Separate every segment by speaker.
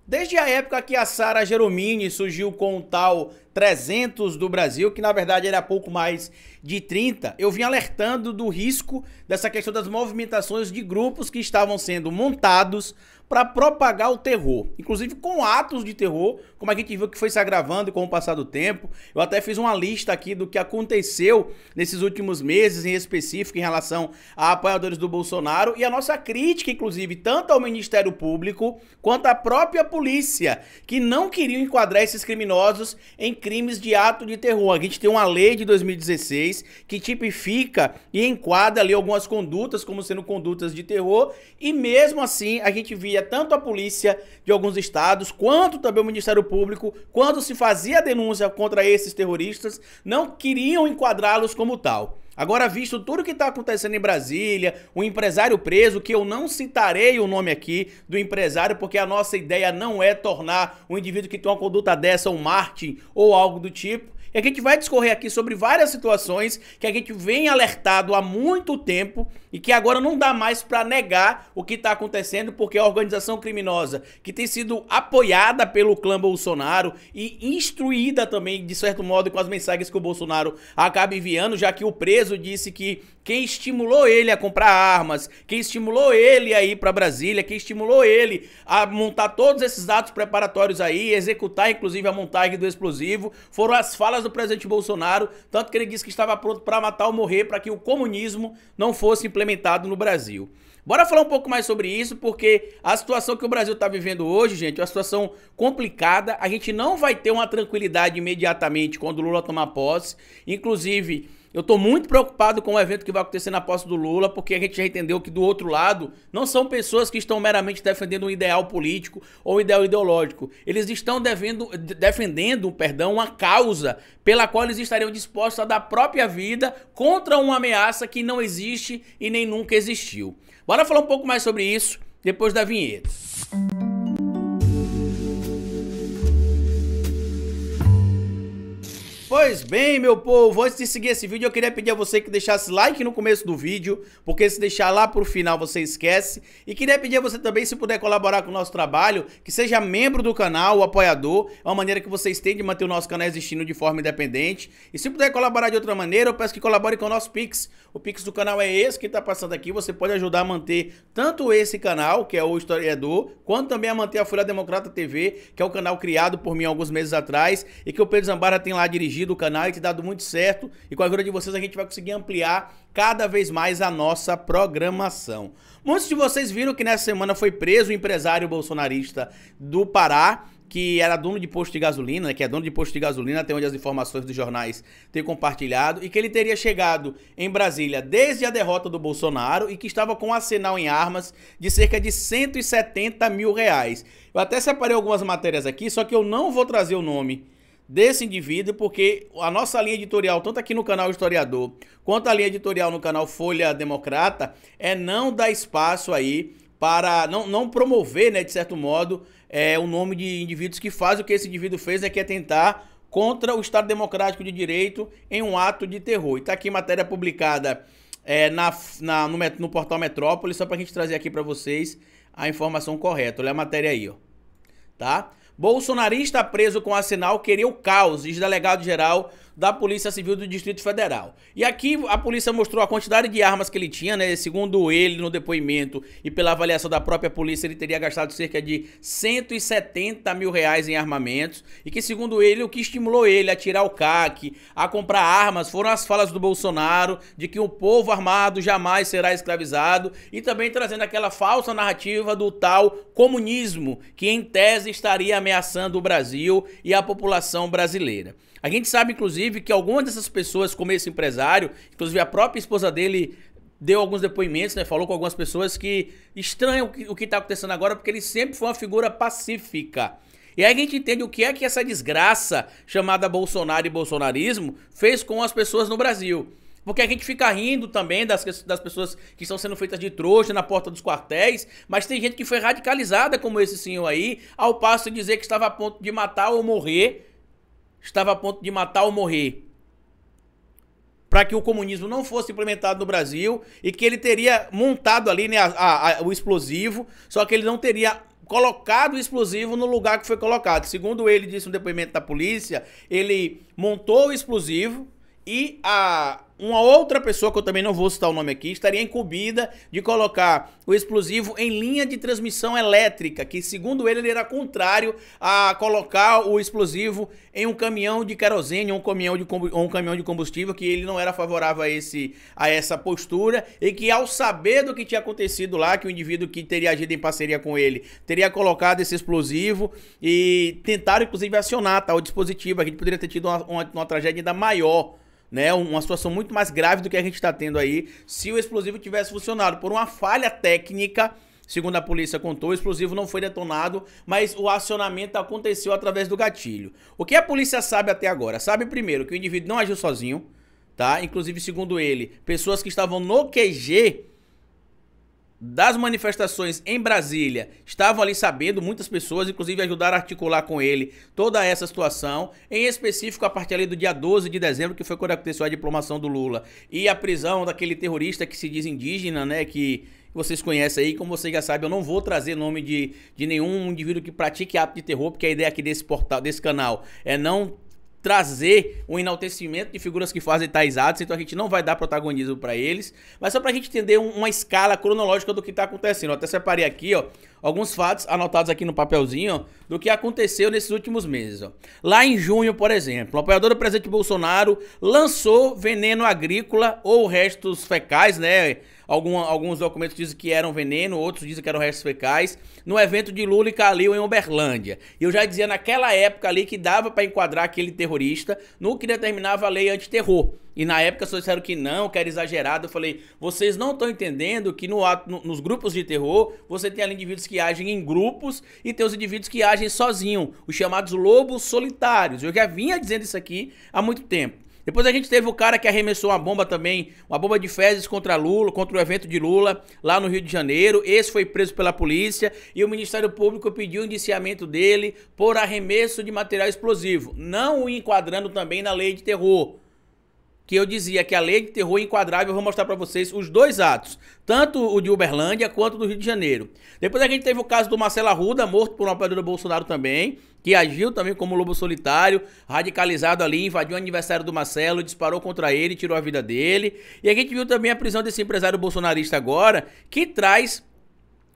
Speaker 1: Desde a época que a Sara Geromini surgiu com o tal 300 do Brasil, que na verdade era pouco mais de 30, eu vim alertando do risco dessa questão das movimentações de grupos que estavam sendo montados para propagar o terror, inclusive com atos de terror, como a gente viu que foi se agravando com o passar do tempo. Eu até fiz uma lista aqui do que aconteceu nesses últimos meses, em específico em relação a apoiadores do Bolsonaro, e a nossa crítica, inclusive, tanto ao Ministério Público quanto à própria polícia, que não queriam enquadrar esses criminosos em crimes de ato de terror. A gente tem uma lei de 2016 que tipifica e enquadra ali algumas condutas como sendo condutas de terror, e mesmo assim a gente via tanto a polícia de alguns estados, quanto também o Ministério Público, quando se fazia a denúncia contra esses terroristas, não queriam enquadrá-los como tal. Agora, visto tudo que está acontecendo em Brasília, o empresário preso, que eu não citarei o nome aqui do empresário, porque a nossa ideia não é tornar um indivíduo que tem uma conduta dessa um mártir ou algo do tipo. E a gente vai discorrer aqui sobre várias situações que a gente vem alertado há muito tempo e que agora não dá mais para negar o que está acontecendo, porque a organização criminosa que tem sido apoiada pelo clã Bolsonaro e instruída também, de certo modo, com as mensagens que o Bolsonaro acaba enviando, já que o preso disse que quem estimulou ele a comprar armas, quem estimulou ele a ir para Brasília, quem estimulou ele a montar todos esses atos preparatórios aí, executar inclusive a montagem do explosivo, foram as falas do presidente Bolsonaro, tanto que ele disse que estava pronto para matar ou morrer para que o comunismo não fosse implementado no Brasil. Bora falar um pouco mais sobre isso, porque a situação que o Brasil está vivendo hoje, gente, é uma situação complicada. A gente não vai ter uma tranquilidade imediatamente quando o Lula tomar posse. Inclusive, eu tô muito preocupado com o evento que vai acontecer na posse do Lula, porque a gente já entendeu que do outro lado não são pessoas que estão meramente defendendo um ideal político ou um ideal ideológico. Eles estão defendendo, uma causa pela qual eles estariam dispostos a dar a própria vida contra uma ameaça que não existe e nem nunca existiu. Bora falar um pouco mais sobre isso depois da vinheta. Pois bem, meu povo, antes de seguir esse vídeo, eu queria pedir a você que deixasse like no começo do vídeo, porque se deixar lá pro final você esquece. E queria pedir a você também, se puder colaborar com o nosso trabalho, que seja membro do canal, o apoiador. É uma maneira que vocês têm de manter o nosso canal existindo de forma independente. E se puder colaborar de outra maneira, eu peço que colabore com o nosso Pix. O Pix do canal é esse que tá passando aqui. Você pode ajudar a manter tanto esse canal, que é o Historiador, quanto também a manter a Folha Democrata TV, que é o canal criado por mim alguns meses atrás e que o Pedro Zambara tem lá dirigido o canal e tem dado muito certo, e com a ajuda de vocês a gente vai conseguir ampliar cada vez mais a nossa programação. Muitos de vocês viram que nessa semana foi preso o empresário bolsonarista do Pará, que era dono de posto de gasolina, que é dono de posto de gasolina, até onde as informações dos jornais têm compartilhado, e que ele teria chegado em Brasília desde a derrota do Bolsonaro e que estava com um arsenal em armas de cerca de 170 mil reais. Eu até separei algumas matérias aqui, só que eu não vou trazer o nome desse indivíduo, porque a nossa linha editorial, tanto aqui no canal Historiador, quanto a linha editorial no canal Folha Democrata, é não dar espaço aí para não promover, né, de certo modo, o nome de indivíduos que fazem o que esse indivíduo fez, que é tentar contra o Estado Democrático de Direito em um ato de terror. E tá aqui matéria publicada no portal Metrópole, só pra gente trazer aqui pra vocês a informação correta. Olha a matéria aí, ó. Tá? Bolsonarista preso com arsenal queria o caos, diz delegado-geral da Polícia Civil do Distrito Federal. E aqui a polícia mostrou a quantidade de armas que ele tinha, né? Segundo ele, no depoimento e pela avaliação da própria polícia, ele teria gastado cerca de 170 mil reais em armamentos. E que, segundo ele, o que estimulou ele a tirar o CAC, a comprar armas, foram as falas do Bolsonaro de que o povo armado jamais será escravizado. E também trazendo aquela falsa narrativa do tal comunismo, que em tese estaria ameaçando o Brasil e a população brasileira. A gente sabe, inclusive, que algumas dessas pessoas, como esse empresário, inclusive a própria esposa dele deu alguns depoimentos, né? Falou com algumas pessoas que estranham o que está acontecendo agora, porque ele sempre foi uma figura pacífica. E aí a gente entende o que é que essa desgraça chamada Bolsonaro e bolsonarismo fez com as pessoas no Brasil. Porque a gente fica rindo também das pessoas que estão sendo feitas de trouxa na porta dos quartéis, mas tem gente que foi radicalizada como esse senhor aí, ao passo de dizer que estava a ponto de matar ou morrer, para que o comunismo não fosse implementado no Brasil e que ele teria montado ali, né, o explosivo, só que ele não teria colocado o explosivo no lugar que foi colocado. Segundo ele disse no depoimento da polícia, ele montou o explosivo e uma outra pessoa, que eu também não vou citar o nome aqui, estaria incumbida de colocar o explosivo em linha de transmissão elétrica, que segundo ele era contrário a colocar o explosivo em um caminhão de querosene, ou um caminhão de combustível, que ele não era favorável a essa postura, e que ao saber do que tinha acontecido lá, que o indivíduo que teria agido em parceria com ele teria colocado esse explosivo e tentaram inclusive acionar tal dispositivo, a gente poderia ter tido uma tragédia ainda maior, né, uma situação muito mais grave do que a gente está tendo aí se o explosivo tivesse funcionado. Por uma falha técnica, segundo a polícia contou, o explosivo não foi detonado, mas o acionamento aconteceu através do gatilho. O que a polícia sabe até agora? Sabe primeiro que o indivíduo não agiu sozinho, tá? Inclusive, segundo ele, pessoas que estavam no QG das manifestações em Brasília estavam ali sabendo, muitas pessoas inclusive ajudaram a articular com ele toda essa situação, em específico a partir ali do dia 12 de dezembro, que foi quando aconteceu a diplomação do Lula e a prisão daquele terrorista que se diz indígena, né, que vocês conhecem aí. Como vocês já sabem, eu não vou trazer nome de nenhum indivíduo que pratique ato de terror, porque a ideia aqui desse canal é não trazer um enaltecimento de figuras que fazem tais atos, então a gente não vai dar protagonismo para eles, mas só pra gente entender uma escala cronológica do que tá acontecendo. Eu até separei aqui, ó, alguns fatos anotados aqui no papelzinho, ó, do que aconteceu nesses últimos meses, ó. Lá em junho, por exemplo, o apoiador do presidente Bolsonaro lançou veneno agrícola ou restos fecais, né? Alguns documentos dizem que eram veneno, outros dizem que eram restos fecais, no evento de Lula e Calil em Uberlândia. E eu já dizia naquela época ali que dava para enquadrar aquele terrorista no que determinava a lei antiterror. E na época só disseram que não, que era exagerado. Eu falei, vocês não estão entendendo que nos grupos de terror, você tem ali indivíduos que agem em grupos e tem os indivíduos que agem sozinhos, os chamados lobos solitários. Eu já vinha dizendo isso aqui há muito tempo. Depois a gente teve o cara que arremessou uma bomba também, uma bomba de fezes contra Lula, contra o evento de Lula, lá no Rio de Janeiro. Esse foi preso pela polícia e o Ministério Público pediu o indiciamento dele por arremesso de material explosivo, não o enquadrando também na lei de terror. Que eu dizia que a lei de terror enquadrável, eu vou mostrar pra vocês os dois atos, tanto o de Uberlândia quanto o do Rio de Janeiro. Depois a gente teve o caso do Marcelo Arruda, morto por um apoiador do Bolsonaro também, que agiu também como lobo solitário, radicalizado ali, invadiu o aniversário do Marcelo, disparou contra ele, tirou a vida dele. E a gente viu também a prisão desse empresário bolsonarista agora, que traz,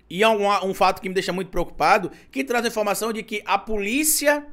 Speaker 1: e é um fato que me deixa muito preocupado, que traz a informação de que a polícia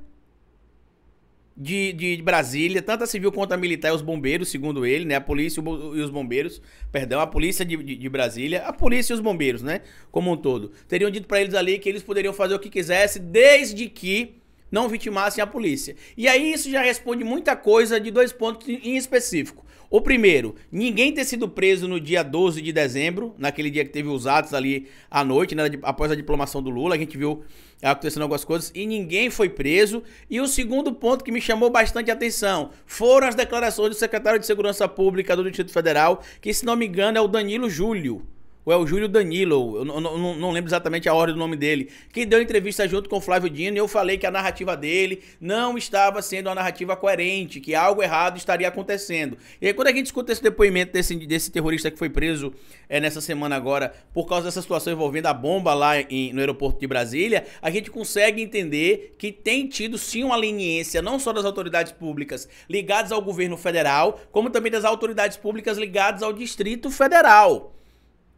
Speaker 1: de Brasília, tanto a civil quanto a militar e os bombeiros, segundo ele, né, a polícia e os bombeiros, perdão, a polícia de Brasília, a polícia e os bombeiros, né, como um todo, teriam dito pra eles ali que eles poderiam fazer o que quisessem, desde que não vitimassem a polícia. E aí isso já responde muita coisa de dois pontos em específico. O primeiro, ninguém ter sido preso no dia 12 de dezembro, naquele dia que teve os atos ali à noite, né, após a diplomação do Lula, a gente viu acontecendo algumas coisas e ninguém foi preso. E o segundo ponto que me chamou bastante atenção foram as declarações do secretário de Segurança Pública do Distrito Federal, que se não me engano é o Danilo Júlio, ou é o Júlio Danilo, eu não lembro exatamente a ordem do nome dele, que deu entrevista junto com o Flávio Dino, e eu falei que a narrativa dele não estava sendo uma narrativa coerente, que algo errado estaria acontecendo. E aí quando a gente escuta esse depoimento desse terrorista que foi preso nessa semana agora, por causa dessa situação envolvendo a bomba lá no aeroporto de Brasília, a gente consegue entender que tem tido sim uma leniência, não só das autoridades públicas ligadas ao governo federal, como também das autoridades públicas ligadas ao Distrito Federal.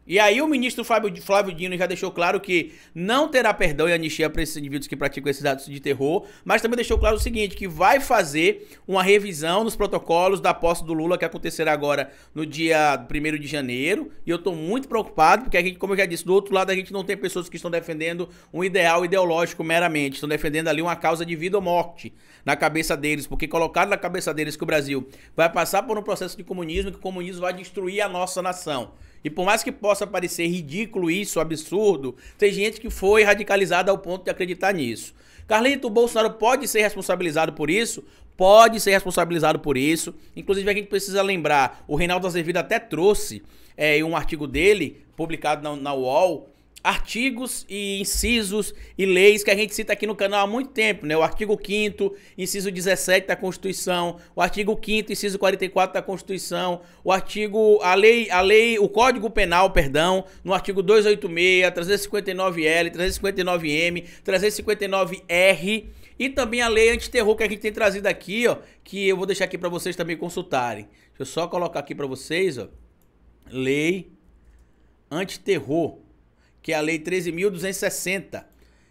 Speaker 1: E aí o ministro Flávio Dino já deixou claro que não terá perdão e anistia para esses indivíduos que praticam esses atos de terror, mas também deixou claro o seguinte, que vai fazer uma revisão nos protocolos da posse do Lula, que acontecerá agora no dia 1º de janeiro, e eu tô muito preocupado, porque a gente, como eu já disse, do outro lado a gente não tem pessoas que estão defendendo um ideal ideológico meramente, estão defendendo ali uma causa de vida ou morte na cabeça deles, porque colocaram na cabeça deles que o Brasil vai passar por um processo de comunismo, que o comunismo vai destruir a nossa nação. E por mais que possa parecer ridículo isso, absurdo, tem gente que foi radicalizada ao ponto de acreditar nisso. Carlito, o Bolsonaro pode ser responsabilizado por isso? Pode ser responsabilizado por isso. Inclusive a gente precisa lembrar, o Reinaldo Azevedo até trouxe um artigo dele, publicado na UOL, artigos e incisos e leis que a gente cita aqui no canal há muito tempo, né? O artigo 5º, inciso 17 da Constituição, o artigo 5º, inciso 44 da Constituição, o Código Penal, perdão, no artigo 286, 359L, 359M, 359R e também a lei antiterror que a gente tem trazido aqui, ó, que eu vou deixar aqui para vocês também consultarem. Deixa eu só colocar aqui para vocês, ó. Lei antiterror, que é a Lei 13.260,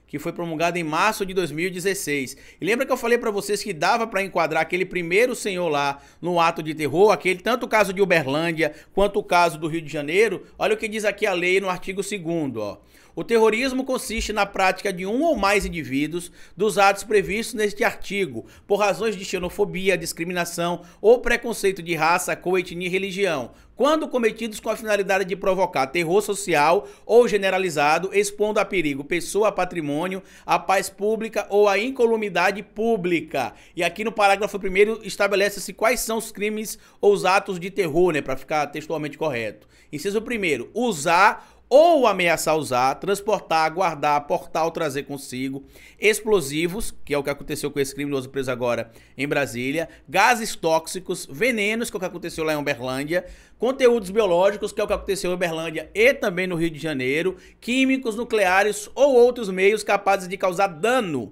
Speaker 1: que foi promulgada em março de 2016. E lembra que eu falei para vocês que dava para enquadrar aquele primeiro senhor lá no ato de terror, tanto o caso de Uberlândia quanto o caso do Rio de Janeiro? Olha o que diz aqui a lei no artigo 2º, ó. O terrorismo consiste na prática de um ou mais indivíduos dos atos previstos neste artigo, por razões de xenofobia, discriminação ou preconceito de raça, cor, etnia e religião, quando cometidos com a finalidade de provocar terror social ou generalizado, expondo a perigo pessoa, patrimônio, a paz pública ou a incolumidade pública. E aqui no parágrafo 1º estabelece-se quais são os crimes ou os atos de terror, né, para ficar textualmente correto. Inciso 1º, usar ou ameaçar usar, transportar, guardar, portar ou trazer consigo explosivos, que é o que aconteceu com esse criminoso preso agora em Brasília, gases tóxicos, venenos, que é o que aconteceu lá em Uberlândia, conteúdos biológicos, que é o que aconteceu em Uberlândia e também no Rio de Janeiro, químicos, nucleares ou outros meios capazes de causar dano,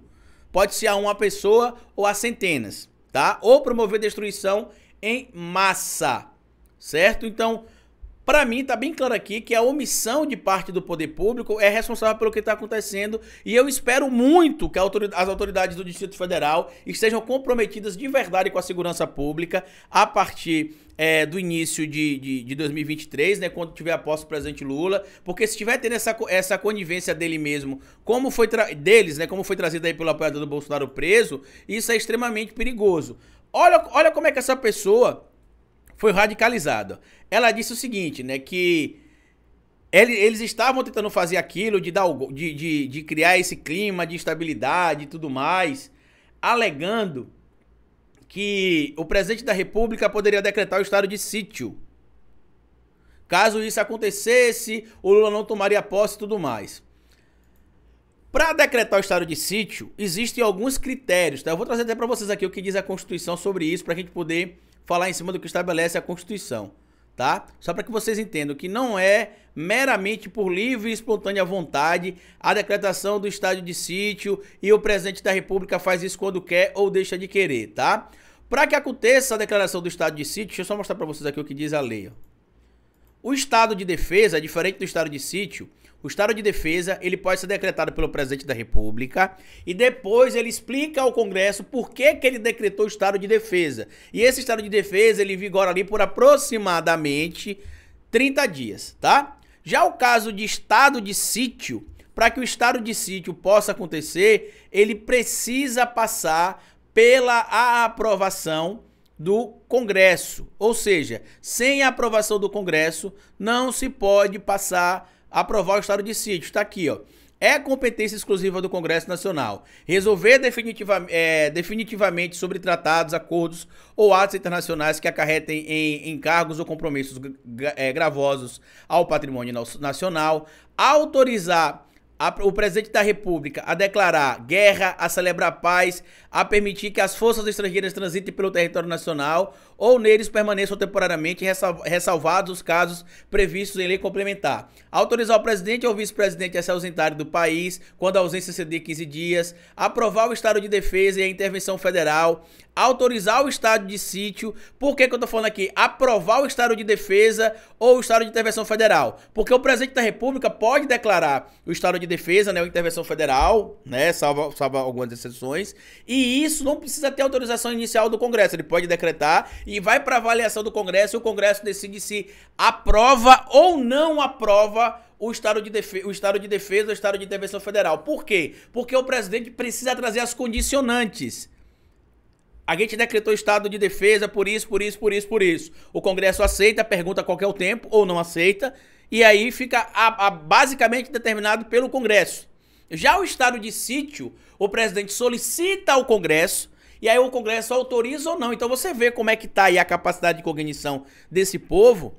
Speaker 1: pode ser a uma pessoa ou a centenas, tá? Ou promover destruição em massa, certo? Então, para mim, tá bem claro aqui que a omissão de parte do poder público é responsável pelo que está acontecendo e eu espero muito que as autoridades do Distrito Federal estejam comprometidas de verdade com a segurança pública a partir do início de 2023, né, quando tiver a posse do presidente Lula, porque se estiver tendo essa conivência dele mesmo, como foi trazido aí pelo apoiador do Bolsonaro preso, isso é extremamente perigoso. Olha como é que essa pessoa foi radicalizada. Ela disse o seguinte, né, que eles estavam tentando fazer aquilo de criar esse clima de estabilidade e tudo mais, alegando que o presidente da República poderia decretar o estado de sítio. Caso isso acontecesse, o Lula não tomaria posse e tudo mais. Para decretar o estado de sítio, existem alguns critérios, tá? Eu vou trazer até para vocês aqui o que diz a Constituição sobre isso, para a gente poder falar em cima do que estabelece a Constituição, tá? Só para que vocês entendam que não é meramente por livre e espontânea vontade a decretação do estado de sítio e o presidente da República faz isso quando quer ou deixa de querer, tá? Para que aconteça a declaração do estado de sítio, deixa eu só mostrar para vocês aqui o que diz a lei, ó. O estado de defesa, diferente do estado de sítio, o estado de defesa ele pode ser decretado pelo presidente da República e depois ele explica ao Congresso por que ele decretou o estado de defesa. E esse estado de defesa ele vigora ali por aproximadamente 30 dias, tá? Já o caso de estado de sítio, para que o estado de sítio possa acontecer, ele precisa passar pela aprovação do Congresso. Ou seja, sem a aprovação do Congresso, não se pode aprovar o estado de sítio. Está aqui, ó. É competência exclusiva do Congresso Nacional resolver definitivamente sobre tratados, acordos ou atos internacionais que acarretem em encargos ou compromissos gravosos ao patrimônio nacional, autorizar o presidente da República a declarar guerra, a celebrar paz, a permitir que as forças estrangeiras transitem pelo território nacional ou neles permaneçam temporariamente, ressalvados os casos previstos em lei complementar. Autorizar o presidente ou vice-presidente a se ausentarem do país quando a ausência exceder 15 dias. Aprovar o estado de defesa e a intervenção federal. Autorizar o estado de sítio. Por que eu tô falando aqui? Aprovar o estado de defesa ou o estado de intervenção federal. Porque o presidente da República pode declarar o estado de defesa, né, ou intervenção federal, né, salvo algumas exceções. E isso não precisa ter autorização inicial do Congresso. Ele pode decretar e vai para avaliação do Congresso e o Congresso decide se aprova ou não aprova o estado de defesa ou o estado de intervenção federal. Por quê? Porque o presidente precisa trazer as condicionantes. A gente decretou estado de defesa por isso. O Congresso aceita, pergunta qual que é o tempo ou não aceita, e aí fica basicamente determinado pelo Congresso. Já o estado de sítio, o presidente solicita ao Congresso, e aí o Congresso autoriza ou não. Então você vê como é que tá aí a capacidade de cognição desse povo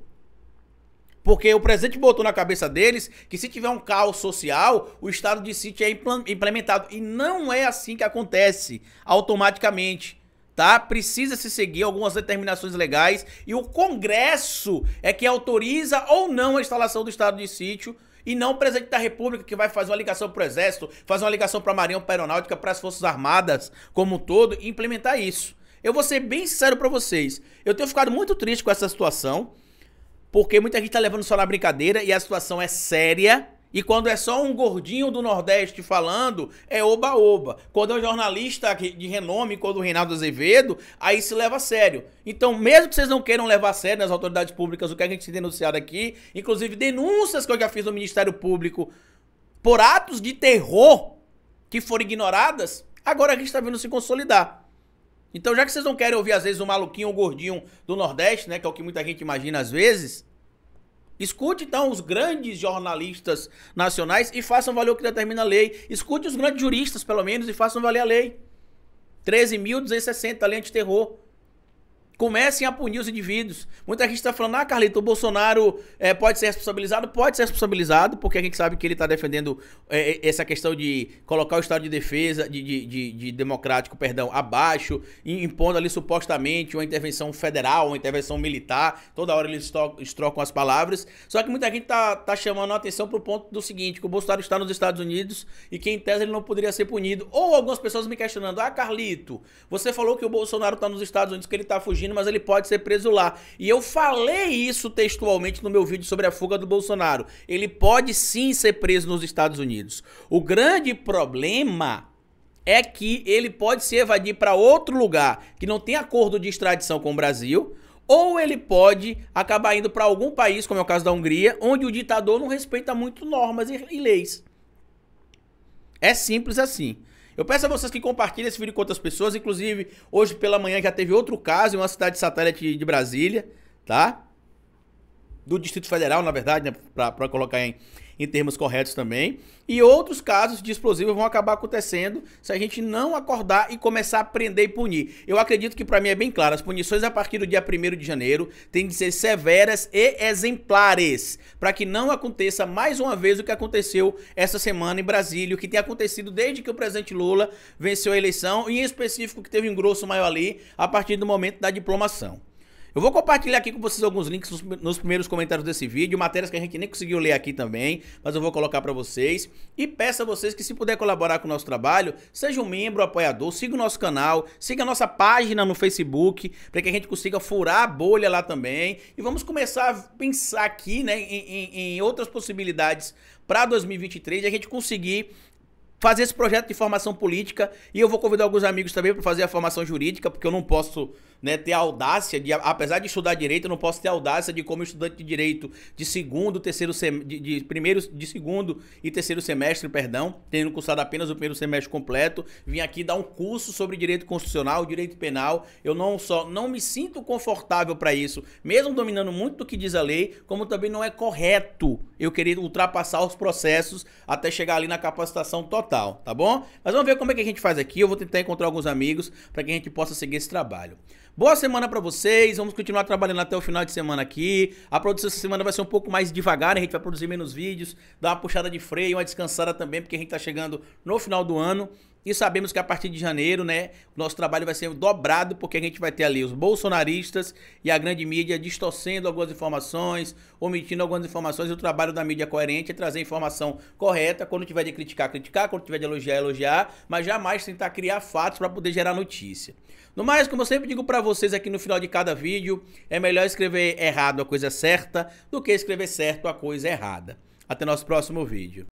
Speaker 1: Porque o presidente botou na cabeça deles que se tiver um caos social, o estado de sítio é implementado. E não é assim que acontece automaticamente, tá? Precisa se seguir algumas determinações legais e o Congresso é que autoriza ou não a instalação do estado de sítio e não o presidente da República que vai fazer uma ligação para o Exército, fazer uma ligação para a Marinha, para a Aeronáutica, para as Forças Armadas como um todo e implementar isso. Eu vou ser bem sincero para vocês, eu tenho ficado muito triste com essa situação, porque muita gente tá levando só na brincadeira e a situação é séria. E quando é só um gordinho do Nordeste falando, é oba-oba. Quando é um jornalista de renome, quando o Reinaldo Azevedo, aí se leva a sério. Então, mesmo que vocês não queiram levar a sério nas autoridades públicas o que a gente tem denunciado aqui, inclusive denúncias que eu já fiz no Ministério Público por atos de terror que foram ignoradas, agora a gente tá vendo se consolidar. Então, já que vocês não querem ouvir, às vezes, o maluquinho ou o gordinho do Nordeste, né, que é o que muita gente imagina às vezes, escute, então, os grandes jornalistas nacionais e façam valer o que determina a lei. Escute os grandes juristas, pelo menos, e façam valer a lei. 13.260, lei antiterror. Comecem a punir os indivíduos. Muita gente está falando, Carlito, o Bolsonaro pode ser responsabilizado? Pode ser responsabilizado, porque a gente sabe que ele está defendendo essa questão de colocar o Estado de Defesa, de democrático, perdão, abaixo, impondo ali supostamente uma intervenção federal, uma intervenção militar. Toda hora eles trocam as palavras. Só que muita gente tá chamando a atenção para o ponto do seguinte, que o Bolsonaro está nos Estados Unidos e que em tese ele não poderia ser punido. Ou algumas pessoas me questionando, Carlito, você falou que o Bolsonaro está nos Estados Unidos, que ele está fugindo, mas ele pode ser preso lá. E eu falei isso textualmente no meu vídeo sobre a fuga do Bolsonaro. Ele pode sim ser preso nos Estados Unidos. O grande problema é que ele pode se evadir para outro lugar que não tem acordo de extradição com o Brasil, ou ele pode acabar indo para algum país, como é o caso da Hungria, onde o ditador não respeita muito normas e leis. É simples assim. Eu peço a vocês que compartilhem esse vídeo com outras pessoas, inclusive hoje pela manhã já teve outro caso em uma cidade satélite de Brasília, tá? Do Distrito Federal, na verdade, né? Pra colocar em termos corretos também. E outros casos de explosivos vão acabar acontecendo se a gente não acordar e começar a prender e punir. Eu acredito que pra mim é bem claro, as punições a partir do dia 1º de janeiro têm de ser severas e exemplares, para que não aconteça mais uma vez o que aconteceu essa semana em Brasília, o que tem acontecido desde que o presidente Lula venceu a eleição, e em específico que teve um engrosso maior ali, a partir do momento da diplomação. Eu vou compartilhar aqui com vocês alguns links nos primeiros comentários desse vídeo, matérias que a gente nem conseguiu ler aqui também, mas eu vou colocar para vocês. E peço a vocês que, se puder colaborar com o nosso trabalho, seja um membro, apoiador, siga o nosso canal, siga a nossa página no Facebook, para que a gente consiga furar a bolha lá também. E vamos começar a pensar aqui, né, em outras possibilidades para 2023, de a gente conseguir fazer esse projeto de formação política. E eu vou convidar alguns amigos também para fazer a formação jurídica, porque eu não posso, né, ter a audácia de, apesar de estudar direito, eu não posso ter a audácia de, como estudante de direito de segundo e terceiro semestre, perdão, tendo cursado apenas o primeiro semestre completo, vim aqui dar um curso sobre direito constitucional, direito penal. Eu não me sinto confortável para isso, mesmo dominando muito do que diz a lei, como também não é correto eu querer ultrapassar os processos até chegar ali na capacitação total, tá bom? Mas vamos ver como é que a gente faz aqui. Eu vou tentar encontrar alguns amigos para que a gente possa seguir esse trabalho. Boa semana para vocês, vamos continuar trabalhando até o final de semana aqui. A produção essa semana vai ser um pouco mais devagar, né? A gente vai produzir menos vídeos, dar uma puxada de freio, uma descansada também, porque a gente tá chegando no final do ano. E sabemos que a partir de janeiro, né, o nosso trabalho vai ser dobrado, porque a gente vai ter ali os bolsonaristas e a grande mídia distorcendo algumas informações, omitindo algumas informações, e o trabalho da mídia coerente é trazer informação correta, quando tiver de criticar, criticar, quando tiver de elogiar, elogiar, mas jamais tentar criar fatos para poder gerar notícia. No mais, como eu sempre digo para vocês aqui no final de cada vídeo, é melhor escrever errado a coisa certa do que escrever certo a coisa errada. Até nosso próximo vídeo.